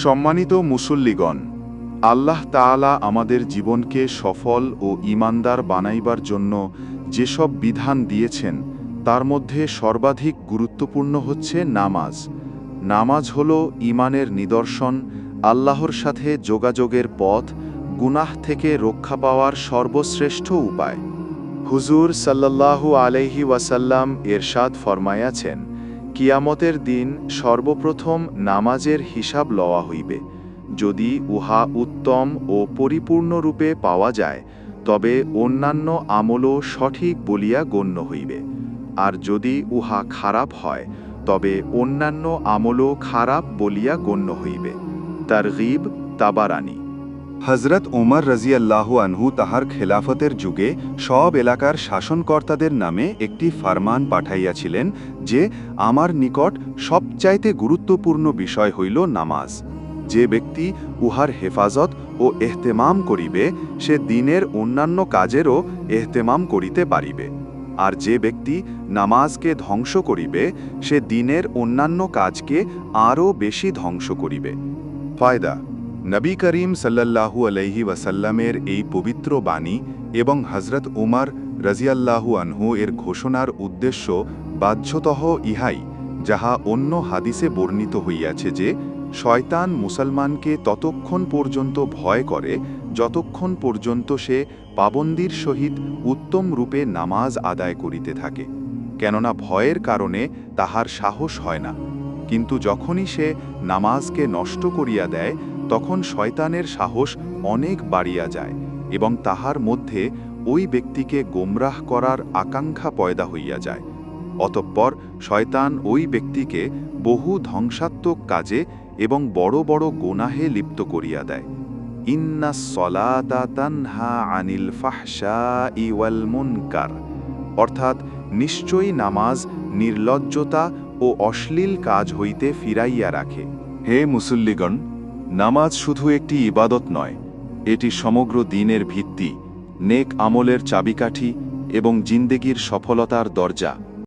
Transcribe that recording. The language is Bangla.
সম্মানিত মুসল্লিগণ, আল্লাহ তাআলা আমাদের জীবনকে সফল ও ঈমানদার বানাইবার জন্য যেসব বিধান দিয়েছেন তার মধ্যে সর্বাধিক গুরুত্বপূর্ণ হচ্ছে নামাজ। নামাজ হল ঈমানের নিদর্শন, আল্লাহর সাথে যোগাযোগের পথ, গুনাহ থেকে রক্ষা পাওয়ার সর্বশ্রেষ্ঠ উপায়। হুজুর সাল্লাল্লাহু আলাইহি ওয়াসাল্লাম এরশাদ ফরমায়াছেন, কিয়ামতের দিন সর্বপ্রথম নামাজের হিসাব লওয়া হইবে। যদি উহা উত্তম ও পরিপূর্ণরূপে পাওয়া যায় তবে অন্যান্য আমলও সঠিক বলিয়া গণ্য হইবে, আর যদি উহা খারাপ হয় তবে অন্যান্য আমলও খারাপ বলিয়া গণ্য হইবে। তারগীব তাবারানী। হজরত ওমর রাজিয়াল্লাহু আনহু তাহার খেলাফতের যুগে সব এলাকার শাসনকর্তাদের নামে একটি ফরমান পাঠাইয়াছিলেন যে, আমার নিকট সবচাইতে গুরুত্বপূর্ণ বিষয় হইল নামাজ। যে ব্যক্তি উহার হেফাজত ও এহতেমাম করিবে সে দিনের অন্যান্য কাজেরও এহতেমাম করিতে পারিবে, আর যে ব্যক্তি নামাজকে ধ্বংস করিবে সে দিনের অন্যান্য কাজকে আরও বেশি ধ্বংস করিবে। ফায়দা: নবী করিম সাল্লাল্লাহু আলাইহি ওয়াসাল্লামের এই পবিত্র বাণী এবং হজরত উমর রাজিয়াল্লাহু আনহু এর ঘোষণার উদ্দেশ্য বাহ্যতঃ ইহাই, যাহা অন্য হাদিসে বর্ণিত হইয়াছে যে, শয়তান মুসলমানকে ততক্ষণ পর্যন্ত ভয় করে যতক্ষণ পর্যন্ত সে পাবন্দির সহিত উত্তম রূপে নামাজ আদায় করিতে থাকে, কেননা ভয়ের কারণে তাহার সাহস হয় না। কিন্তু যখনই সে নামাজকে নষ্ট করিয়া দেয় তখন শয়তানের সাহস অনেক বাড়িয়া যায় এবং তাহার মধ্যে ওই ব্যক্তিকে গোমরাহ করার আকাঙ্ক্ষা পয়দা হইয়া যায়। অতঃপর শয়তান ওই ব্যক্তিকে বহু ধ্বংসাত্মক কাজে এবং বড় বড় গুনাহে লিপ্ত করিয়া দেয়। ইন্নাস সলাতা তানহা আনিল ফাহশাই ওয়াল মুনকার, অর্থাৎ নিশ্চয়ই নামাজ নির্লজ্জতা ও অশ্লীল কাজ হইতে ফিরাইয়া রাখে। হে মুসল্লিগণ, নামাজ শুধু একটি ইবাদত নয়, এটি সমগ্র দ্বীনের ভিত্তি, নেক আমলের চাবিকাঠি এবং জিন্দেগীর সফলতার দরজা।